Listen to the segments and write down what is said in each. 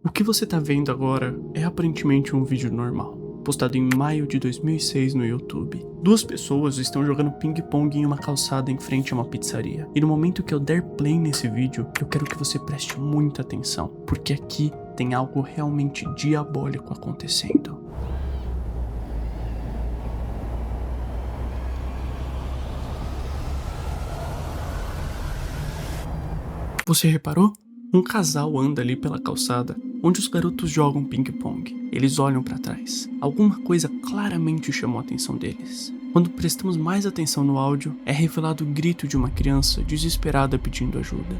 O que você tá vendo agora é aparentemente um vídeo normal, postado em maio de 2006 no YouTube. Duas pessoas estão jogando ping-pong em uma calçada em frente a uma pizzaria. E no momento que eu der play nesse vídeo, eu quero que você preste muita atenção, porque aqui tem algo realmente diabólico acontecendo. Você reparou? Um casal anda ali pela calçada, onde os garotos jogam ping-pong. Eles olham para trás. Alguma coisa claramente chamou a atenção deles. Quando prestamos mais atenção no áudio, é revelado o grito de uma criança desesperada pedindo ajuda.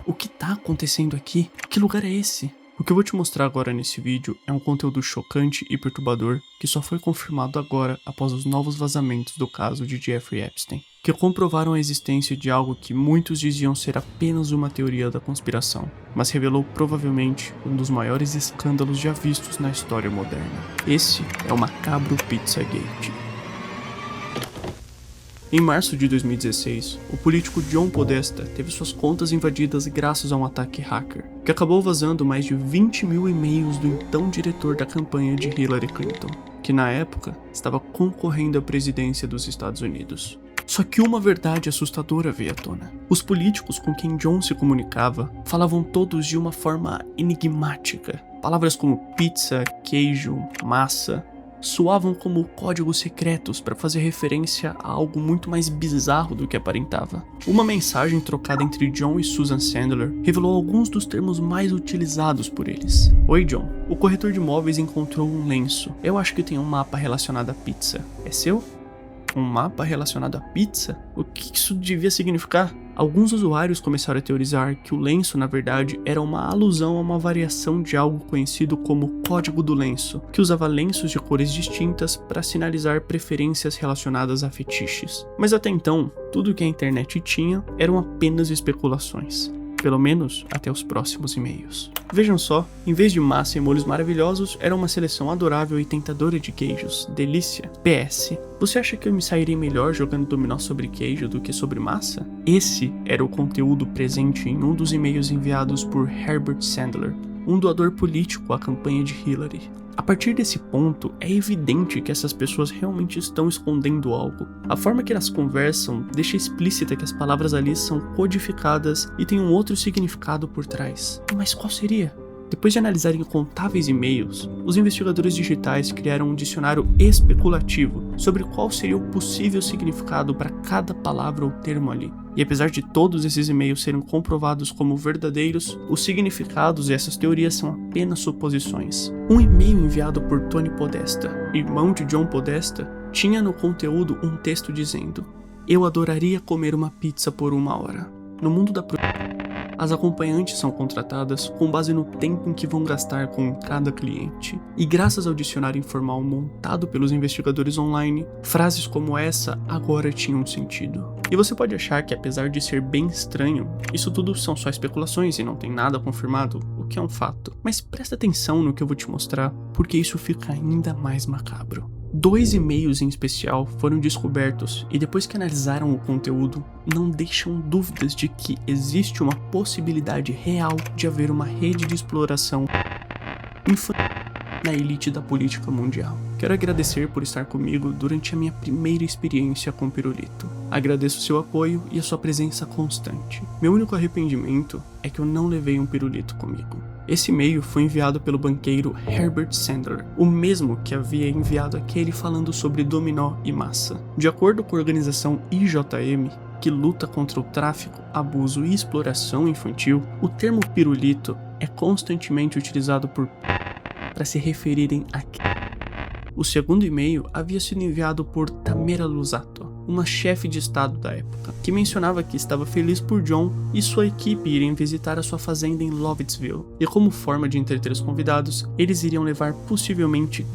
O que tá acontecendo aqui? Que lugar é esse? O que eu vou te mostrar agora nesse vídeo é um conteúdo chocante e perturbador que só foi confirmado agora após os novos vazamentos do caso de Jeffrey Epstein, que comprovaram a existência de algo que muitos diziam ser apenas uma teoria da conspiração, mas revelou provavelmente um dos maiores escândalos já vistos na história moderna. Esse é o macabro Pizzagate. Em março de 2016, o político John Podesta teve suas contas invadidas graças a um ataque hacker, que acabou vazando mais de 20 mil e-mails do então diretor da campanha de Hillary Clinton, que na época estava concorrendo à presidência dos Estados Unidos. Só que uma verdade assustadora veio à tona. Os políticos com quem John se comunicava falavam todos de uma forma enigmática. Palavras como pizza, queijo, massa soavam como códigos secretos para fazer referência a algo muito mais bizarro do que aparentava. Uma mensagem trocada entre John e Susan Sandler revelou alguns dos termos mais utilizados por eles. Oi John, o corretor de imóveis encontrou um lenço. Eu acho que tem um mapa relacionado à pizza. É seu? Um mapa relacionado à pizza? O que isso devia significar? Alguns usuários começaram a teorizar que o lenço, na verdade, era uma alusão a uma variação de algo conhecido como Código do Lenço, que usava lenços de cores distintas para sinalizar preferências relacionadas a fetiches. Mas até então, tudo que a internet tinha eram apenas especulações. Pelo menos até os próximos e-mails. Vejam só, em vez de massa e molhos maravilhosos, era uma seleção adorável e tentadora de queijos. Delícia. PS, você acha que eu me sairei melhor jogando dominó sobre queijo do que sobre massa? Esse era o conteúdo presente em um dos e-mails enviados por Herbert Sandler, um doador político à campanha de Hillary. A partir desse ponto, é evidente que essas pessoas realmente estão escondendo algo. A forma que elas conversam deixa explícita que as palavras ali são codificadas e têm um outro significado por trás. Mas qual seria? Depois de analisarem incontáveis e-mails, os investigadores digitais criaram um dicionário especulativo sobre qual seria o possível significado para cada palavra ou termo ali. E apesar de todos esses e-mails serem comprovados como verdadeiros, os significados e essas teorias são apenas suposições. Um e-mail enviado por Tony Podesta, irmão de John Podesta, tinha no conteúdo um texto dizendo: "Eu adoraria comer uma pizza por 1 hora. No mundo da as acompanhantes são contratadas com base no tempo em que vão gastar com cada cliente. E graças ao dicionário informal montado pelos investigadores online, frases como essa agora tinham sentido. E você pode achar que, apesar de ser bem estranho, isso tudo são só especulações e não tem nada confirmado, o que é um fato. Mas presta atenção no que eu vou te mostrar, porque isso fica ainda mais macabro. 2 e-mails em especial foram descobertos e depois que analisaram o conteúdo, não deixam dúvidas de que existe uma possibilidade real de haver uma rede de exploração infantil na elite da política mundial. Quero agradecer por estar comigo durante a minha primeira experiência com pirulito. Agradeço seu apoio e a sua presença constante. Meu único arrependimento é que eu não levei um pirulito comigo. Esse e-mail foi enviado pelo banqueiro Herbert Sandler, o mesmo que havia enviado aquele falando sobre dominó e massa. De acordo com a organização IJM, que luta contra o tráfico, abuso e exploração infantil, o termo pirulito é constantemente utilizado para se referirem a... O segundo e-mail havia sido enviado por Tamara Luzzatto, uma chefe de estado da época, que mencionava que estava feliz por John e sua equipe irem visitar a sua fazenda em Lovettsville, e como forma de entreter os convidados, eles iriam levar possivelmente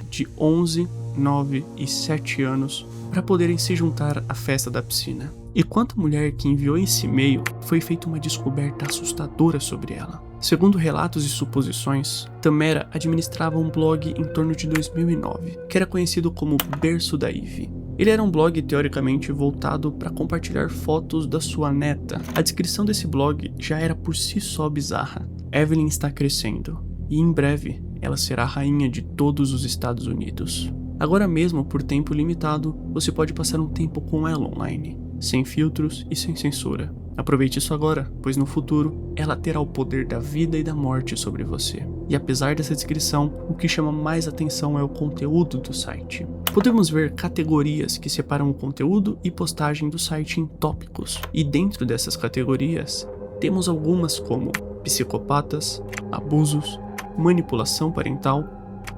de 11, 9 e 7 anos para poderem se juntar à festa da piscina. E quanto à mulher que enviou esse e-mail, foi feita uma descoberta assustadora sobre ela. Segundo relatos e suposições, Tamara administrava um blog em torno de 2009, que era conhecido como Berço da Ivy. Ele era um blog teoricamente voltado para compartilhar fotos da sua neta. A descrição desse blog já era por si só bizarra. Evelyn está crescendo, e em breve ela será a rainha de todos os Estados Unidos. Agora mesmo, por tempo limitado, você pode passar um tempo com ela online, sem filtros e sem censura. Aproveite isso agora, pois no futuro, ela terá o poder da vida e da morte sobre você. E apesar dessa descrição, o que chama mais atenção é o conteúdo do site. Podemos ver categorias que separam o conteúdo e postagem do site em tópicos. E dentro dessas categorias, temos algumas como psicopatas, abusos, manipulação parental,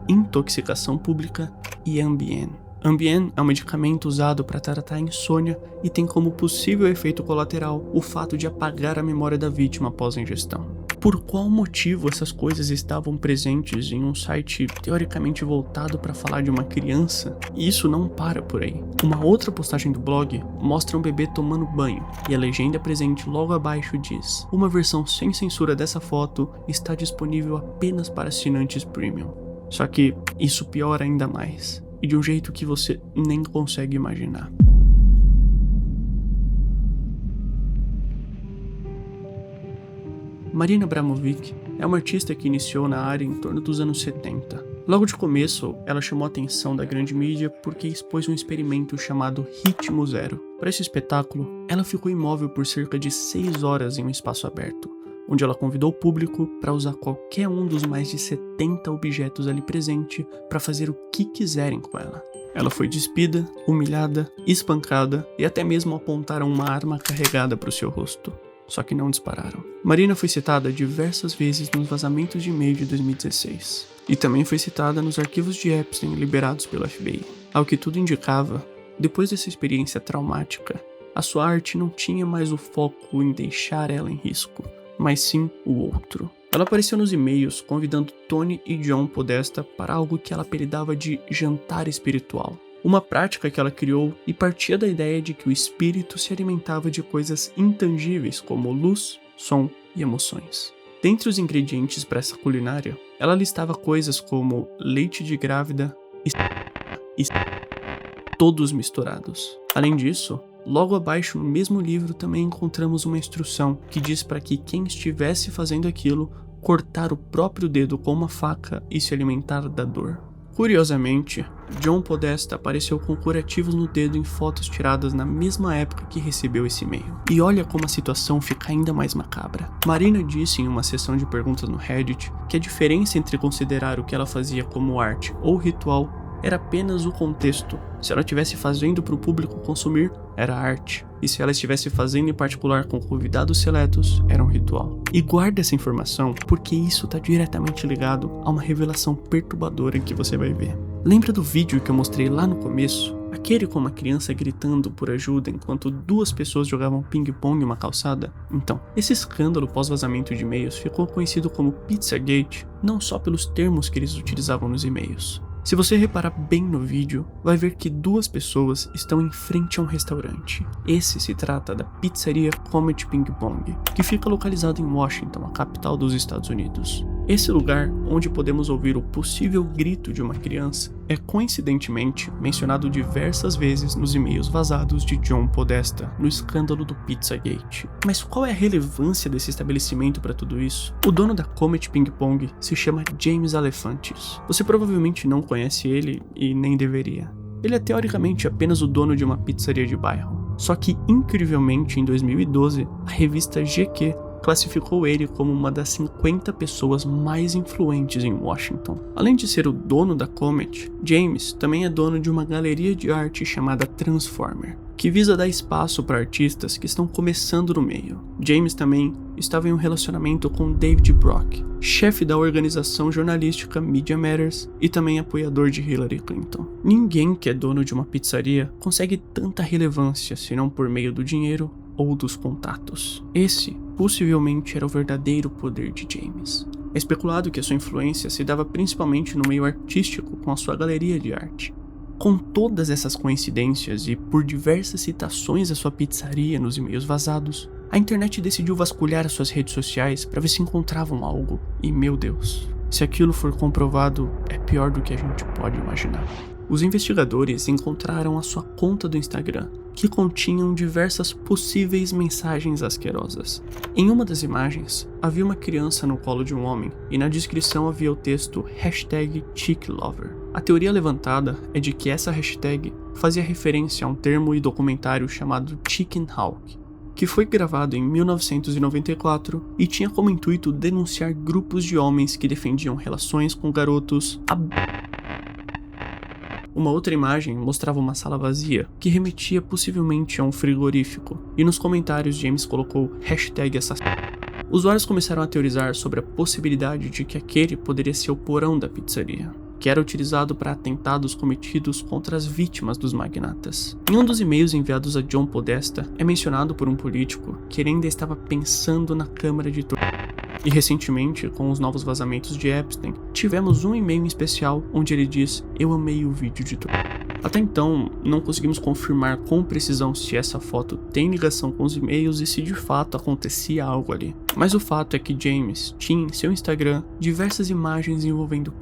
intoxicação pública e Ambien. Ambien é um medicamento usado para tratar a insônia e tem como possível efeito colateral o fato de apagar a memória da vítima após a ingestão. Por qual motivo essas coisas estavam presentes em um site teoricamente voltado para falar de uma criança? E isso não para por aí. Uma outra postagem do blog mostra um bebê tomando banho, e a legenda presente logo abaixo diz: uma versão sem censura dessa foto está disponível apenas para assinantes premium. Só que isso piora ainda mais, e de um jeito que você nem consegue imaginar. Marina Abramovic é uma artista que iniciou na área em torno dos anos 70. Logo de começo, ela chamou a atenção da grande mídia porque expôs um experimento chamado Ritmo Zero. Para esse espetáculo, ela ficou imóvel por cerca de 6 horas em um espaço aberto, onde ela convidou o público para usar qualquer um dos mais de 70 objetos ali presente para fazer o que quiserem com ela. Ela foi despida, humilhada, espancada e até mesmo apontaram uma arma carregada para o seu rosto. Só que não dispararam. Marina foi citada diversas vezes nos vazamentos de e-mail de 2016. E também foi citada nos arquivos de Epstein liberados pelo FBI. Ao que tudo indicava, depois dessa experiência traumática, a sua arte não tinha mais o foco em deixar ela em risco, mas sim o outro. Ela apareceu nos e-mails convidando Tony e John Podesta para algo que ela apelidava de jantar espiritual. Uma prática que ela criou e partia da ideia de que o espírito se alimentava de coisas intangíveis como luz, som e emoções. Dentre os ingredientes para essa culinária, ela listava coisas como leite de grávida e todos misturados. Além disso, logo abaixo no mesmo livro também encontramos uma instrução que diz para que quem estivesse fazendo aquilo cortar o próprio dedo com uma faca e se alimentar da dor. Curiosamente, John Podesta apareceu com curativos no dedo em fotos tiradas na mesma época que recebeu esse e-mail. E olha como a situação fica ainda mais macabra. Marina disse em uma sessão de perguntas no Reddit que a diferença entre considerar o que ela fazia como arte ou ritual era apenas o contexto. Se ela estivesse fazendo para o público consumir, era arte. E se ela estivesse fazendo em particular com convidados seletos, era um ritual. E guarda essa informação, porque isso está diretamente ligado a uma revelação perturbadora que você vai ver. Lembra do vídeo que eu mostrei lá no começo? Aquele com uma criança gritando por ajuda enquanto 2 pessoas jogavam ping-pong em uma calçada? Então, esse escândalo pós-vazamento de e-mails ficou conhecido como Pizzagate, não só pelos termos que eles utilizavam nos e-mails. Se você reparar bem no vídeo, vai ver que 2 pessoas estão em frente a um restaurante. Esse se trata da pizzaria Comet Ping Pong, que fica localizado em Washington, a capital dos Estados Unidos. Esse lugar, onde podemos ouvir o possível grito de uma criança, é coincidentemente mencionado diversas vezes nos e-mails vazados de John Podesta no escândalo do Pizzagate. Mas qual é a relevância desse estabelecimento para tudo isso? O dono da Comet Ping Pong se chama James Alefantis. Você provavelmente não conhece ele e nem deveria. Ele é teoricamente apenas o dono de uma pizzaria de bairro. Só que, incrivelmente, em 2012, a revista GQ classificou ele como uma das 50 pessoas mais influentes em Washington. Além de ser o dono da Comet, James também é dono de uma galeria de arte chamada Transformer, que visa dar espaço para artistas que estão começando no meio. James também estava em um relacionamento com David Brock, chefe da organização jornalística Media Matters e também apoiador de Hillary Clinton. Ninguém que é dono de uma pizzaria consegue tanta relevância senão por meio do dinheiro ou dos contatos. Esse, possivelmente, era o verdadeiro poder de James. É especulado que a sua influência se dava principalmente no meio artístico com a sua galeria de arte. Com todas essas coincidências e por diversas citações à sua pizzaria nos e-mails vazados, a internet decidiu vasculhar as suas redes sociais para ver se encontravam algo. E meu Deus, se aquilo for comprovado, é pior do que a gente pode imaginar. os investigadores encontraram a sua conta do Instagram, que continham diversas possíveis mensagens asquerosas. Em uma das imagens, havia uma criança no colo de um homem e na descrição havia o texto #ChickLover. A teoria levantada é de que essa hashtag fazia referência a um termo e documentário chamado Chicken Hawk, que foi gravado em 1994 e tinha como intuito denunciar grupos de homens que defendiam relações com garotos. Uma outra imagem mostrava uma sala vazia, que remetia possivelmente a um frigorífico, e nos comentários James colocou #assassino. Usuários começaram a teorizar sobre a possibilidade de que aquele poderia ser o porão da pizzaria, que era utilizado para atentados cometidos contra as vítimas dos magnatas. Em um dos e-mails enviados a John Podesta, é mencionado por um político que ele ainda estava pensando na Câmara de Tortura. E recentemente, com os novos vazamentos de Epstein, tivemos um e-mail em especial onde ele diz: "Eu amei o vídeo de tortura". Até então, não conseguimos confirmar com precisão se essa foto tem ligação com os e-mails e se de fato acontecia algo ali. Mas o fato é que James tinha em seu Instagram diversas imagens envolvendo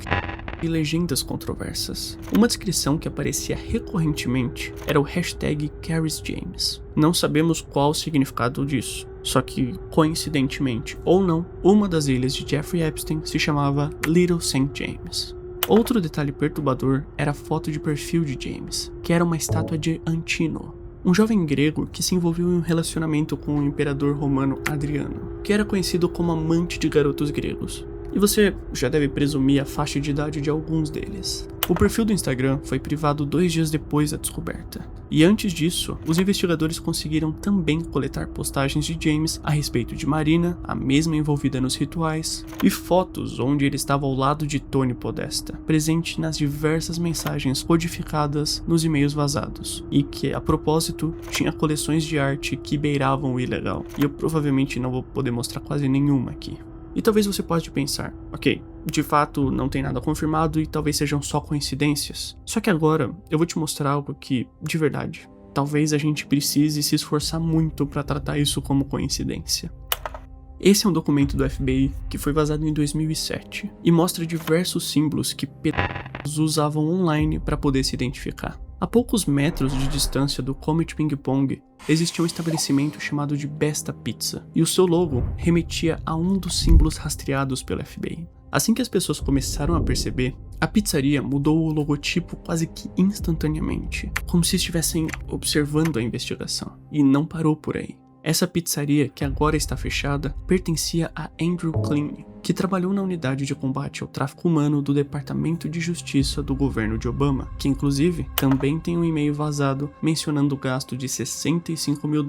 e legendas controversas. Uma descrição que aparecia recorrentemente era o #CarisJames. Não sabemos qual o significado disso, só que, coincidentemente ou não, uma das ilhas de Jeffrey Epstein se chamava Little St. James. Outro detalhe perturbador era a foto de perfil de James, que era uma estátua de Antino, um jovem grego que se envolveu em um relacionamento com o imperador romano Adriano, que era conhecido como amante de garotos gregos. E você já deve presumir a faixa de idade de alguns deles. O perfil do Instagram foi privado 2 dias depois da descoberta. E antes disso, os investigadores conseguiram também coletar postagens de James a respeito de Marina, a mesma envolvida nos rituais, e fotos onde ele estava ao lado de Tony Podesta, presente nas diversas mensagens codificadas nos e-mails vazados, e que, a propósito, tinha coleções de arte que beiravam o ilegal. E eu provavelmente não vou poder mostrar quase nenhuma aqui. E talvez você pode pensar, ok, de fato não tem nada confirmado e talvez sejam só coincidências. Só que agora eu vou te mostrar algo que, de verdade, talvez a gente precise se esforçar muito para tratar isso como coincidência. Esse é um documento do FBI que foi vazado em 2007 e mostra diversos símbolos que pessoas usavam online para poder se identificar. A poucos metros de distância do Comet Ping Pong existia um estabelecimento chamado de Besta Pizza, e o seu logo remetia a um dos símbolos rastreados pelo FBI. Assim que as pessoas começaram a perceber, a pizzaria mudou o logotipo quase que instantaneamente, como se estivessem observando a investigação, e não parou por aí. Essa pizzaria, que agora está fechada, pertencia a Andrew Klein, que trabalhou na unidade de combate ao tráfico humano do Departamento de Justiça do governo de Obama, que inclusive também tem um e-mail vazado mencionando o gasto de $65 mil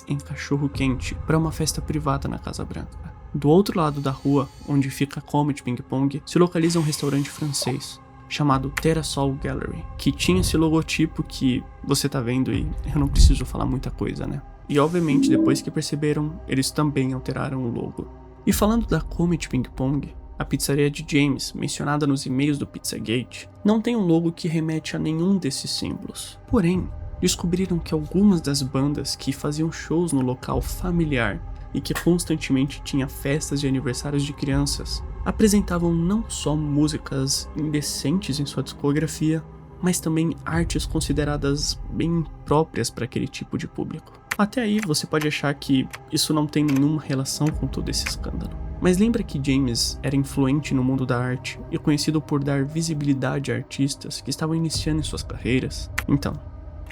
em cachorro-quente para uma festa privada na Casa Branca. Do outro lado da rua, onde fica a Comet Ping Pong, se localiza um restaurante francês, chamado Terrasol Gallery, que tinha esse logotipo que você tá vendo e eu não preciso falar muita coisa, né? E obviamente, depois que perceberam, eles também alteraram o logo. E falando da Comet Ping Pong, a pizzaria de James, mencionada nos e-mails do Pizzagate, não tem um logo que remete a nenhum desses símbolos. Porém, descobriram que algumas das bandas que faziam shows no local familiar e que constantemente tinha festas de aniversários de crianças, apresentavam não só músicas indecentes em sua discografia, mas também artes consideradas bem próprias para aquele tipo de público. Até aí você pode achar que isso não tem nenhuma relação com todo esse escândalo. Mas lembra que James era influente no mundo da arte e conhecido por dar visibilidade a artistas que estavam iniciando em suas carreiras? Então,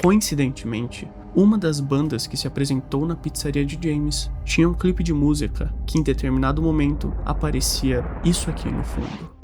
coincidentemente, uma das bandas que se apresentou na pizzaria de James tinha um clipe de música que em determinado momento aparecia isso aqui no fundo.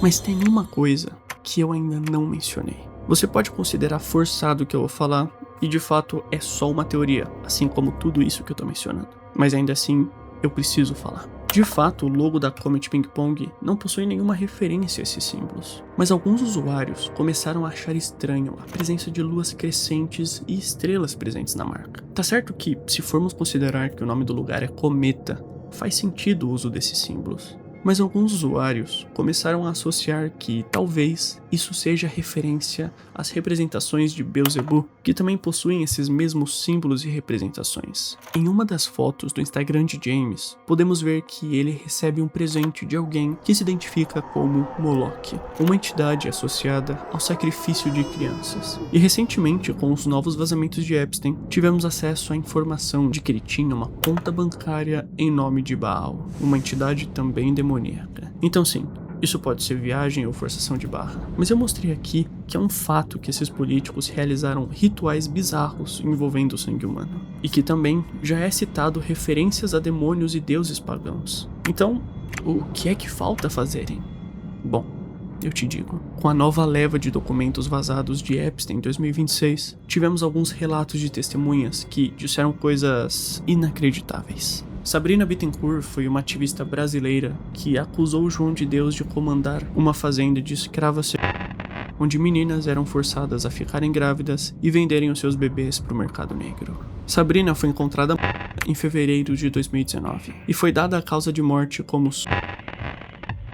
Mas tem uma coisa que eu ainda não mencionei. Você pode considerar forçado o que eu vou falar, e de fato é só uma teoria, assim como tudo isso que eu tô mencionando. Mas ainda assim, eu preciso falar. De fato, o logo da Comet Ping Pong não possui nenhuma referência a esses símbolos, mas alguns usuários começaram a achar estranho a presença de luas crescentes e estrelas presentes na marca. Tá certo que, se formos considerar que o nome do lugar é Cometa, faz sentido o uso desses símbolos. Mas alguns usuários começaram a associar que talvez isso seja referência às representações de Beelzebub, que também possuem esses mesmos símbolos e representações. Em uma das fotos do Instagram de James, podemos ver que ele recebe um presente de alguém que se identifica como Moloch, uma entidade associada ao sacrifício de crianças. E recentemente, com os novos vazamentos de Epstein, tivemos acesso à informação de que ele tinha uma conta bancária em nome de Baal, uma entidade também demoníaca. Então sim, isso pode ser viagem ou forçação de barra, mas eu mostrei aqui que é um fato que esses políticos realizaram rituais bizarros envolvendo o sangue humano, e que também já é citado referências a demônios e deuses pagãos. Então, o que é que falta fazerem? Bom, eu te digo, com a nova leva de documentos vazados de Epstein em 2026, tivemos alguns relatos de testemunhas que disseram coisas inacreditáveis. Sabrina Bittencourt foi uma ativista brasileira que acusou João de Deus de comandar uma fazenda de escravas onde meninas eram forçadas a ficarem grávidas e venderem os seus bebês para o mercado negro. Sabrina foi encontrada em fevereiro de 2019 e foi dada a causa de morte como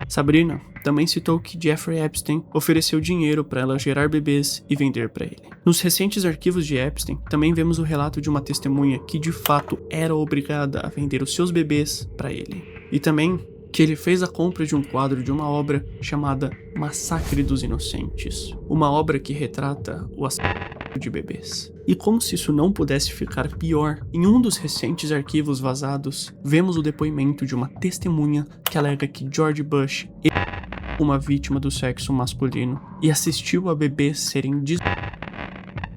Sabrina também citou que Jeffrey Epstein ofereceu dinheiro para ela gerar bebês e vender para ele. Nos recentes arquivos de Epstein, também vemos o relato de uma testemunha que de fato era obrigada a vender os seus bebês para ele. E também que ele fez a compra de um quadro de uma obra chamada Massacre dos Inocentes, uma obra que retrata o assassinato de bebês. E como se isso não pudesse ficar pior, em um dos recentes arquivos vazados, vemos o depoimento de uma testemunha que alega que George Bush uma vítima do sexo masculino e assistiu a bebês serem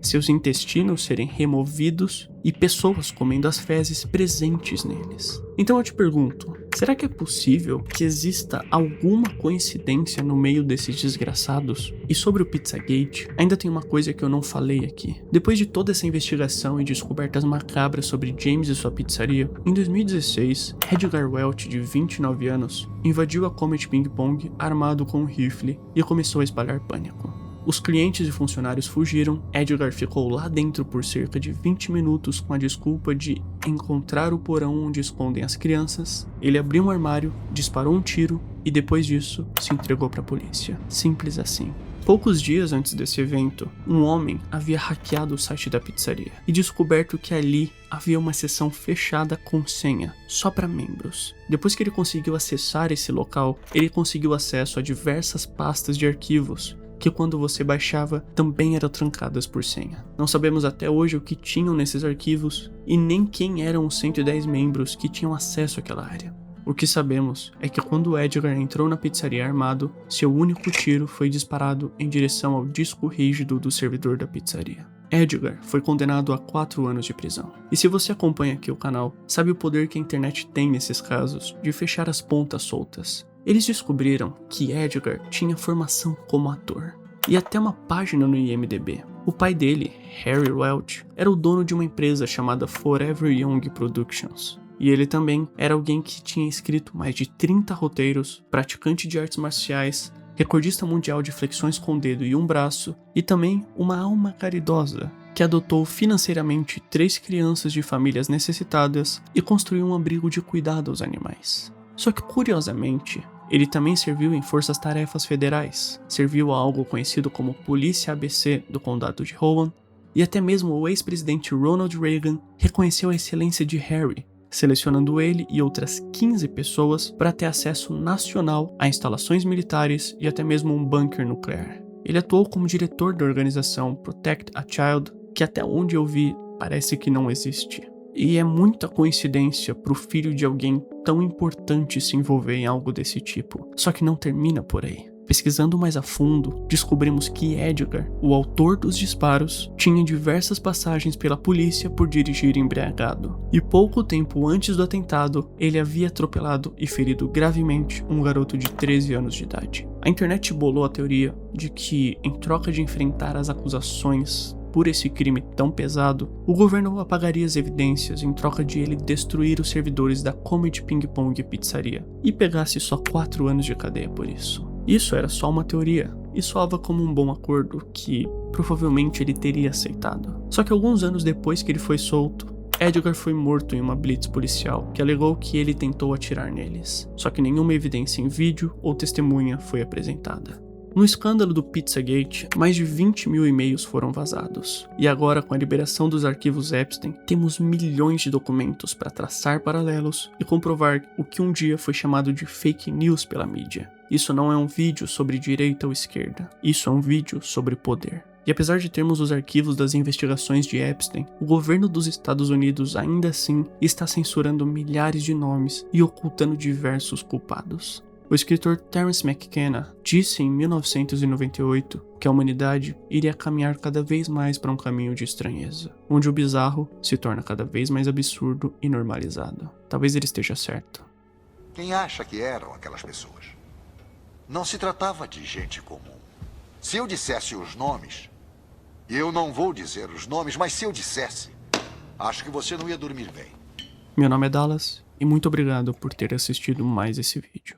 seus intestinos serem removidos e pessoas comendo as fezes presentes neles. Então eu te pergunto, será que é possível que exista alguma coincidência no meio desses desgraçados? E sobre o Pizzagate, ainda tem uma coisa que eu não falei aqui. Depois de toda essa investigação e descobertas macabras sobre James e sua pizzaria, em 2016, Edgar Welch, de 29 anos, invadiu a Comet Ping Pong armado com um rifle e começou a espalhar pânico. Os clientes e funcionários fugiram, Edgar ficou lá dentro por cerca de 20 minutos com a desculpa de encontrar o porão onde escondem as crianças. Ele abriu um armário, disparou um tiro e depois disso se entregou para a polícia. Simples assim. Poucos dias antes desse evento, um homem havia hackeado o site da pizzaria e descoberto que ali havia uma seção fechada com senha, só para membros. Depois que ele conseguiu acessar esse local, ele conseguiu acesso a diversas pastas de arquivos que quando você baixava também eram trancadas por senha. Não sabemos até hoje o que tinham nesses arquivos e nem quem eram os 110 membros que tinham acesso àquela área. O que sabemos é que quando Edgar entrou na pizzaria armado, seu único tiro foi disparado em direção ao disco rígido do servidor da pizzaria. Edgar foi condenado a 4 anos de prisão. E se você acompanha aqui o canal, sabe o poder que a internet tem nesses casos de fechar as pontas soltas. Eles descobriram que Edgar tinha formação como ator e até uma página no IMDb. O pai dele, Harry Welch, era o dono de uma empresa chamada Forever Young Productions. E ele também era alguém que tinha escrito mais de 30 roteiros, praticante de artes marciais, recordista mundial de flexões com o dedo e um braço, e também uma alma caridosa, que adotou financeiramente 3 crianças de famílias necessitadas e construiu um abrigo de cuidado aos animais. Só que, curiosamente, ele também serviu em forças-tarefas federais, serviu a algo conhecido como Polícia ABC do Condado de Rowan, e até mesmo o ex-presidente Ronald Reagan reconheceu a excelência de Harry, selecionando ele e outras 15 pessoas para ter acesso nacional a instalações militares e até mesmo um bunker nuclear. Ele atuou como diretor da organização Protect a Child, que até onde eu vi parece que não existe. E é muita coincidência pro filho de alguém tão importante se envolver em algo desse tipo. Só que não termina por aí. Pesquisando mais a fundo, descobrimos que Edgar, o autor dos disparos, tinha diversas passagens pela polícia por dirigir embriagado. E pouco tempo antes do atentado, ele havia atropelado e ferido gravemente um garoto de 13 anos de idade. A internet bolou a teoria de que, em troca de enfrentar as acusações por esse crime tão pesado, o governo apagaria as evidências em troca de ele destruir os servidores da Comet Ping Pong Pizzaria e pegasse só 4 anos de cadeia por isso. Isso era só uma teoria e soava como um bom acordo que provavelmente ele teria aceitado. Só que alguns anos depois que ele foi solto, Edgar foi morto em uma blitz policial que alegou que ele tentou atirar neles, só que nenhuma evidência em vídeo ou testemunha foi apresentada. No escândalo do Pizzagate, mais de 20 mil e-mails foram vazados. E agora, com a liberação dos arquivos Epstein, temos milhões de documentos para traçar paralelos e comprovar o que um dia foi chamado de fake news pela mídia. Isso não é um vídeo sobre direita ou esquerda, isso é um vídeo sobre poder. E apesar de termos os arquivos das investigações de Epstein, o governo dos Estados Unidos ainda assim está censurando milhares de nomes e ocultando diversos culpados. O escritor Terence McKenna disse em 1998 que a humanidade iria caminhar cada vez mais para um caminho de estranheza, onde o bizarro se torna cada vez mais absurdo e normalizado. Talvez ele esteja certo. Quem acha que eram aquelas pessoas? Não se tratava de gente comum. Se eu dissesse os nomes, eu não vou dizer os nomes, mas se eu dissesse, acho que você não ia dormir bem. Meu nome é Dallas e muito obrigado por ter assistido mais esse vídeo.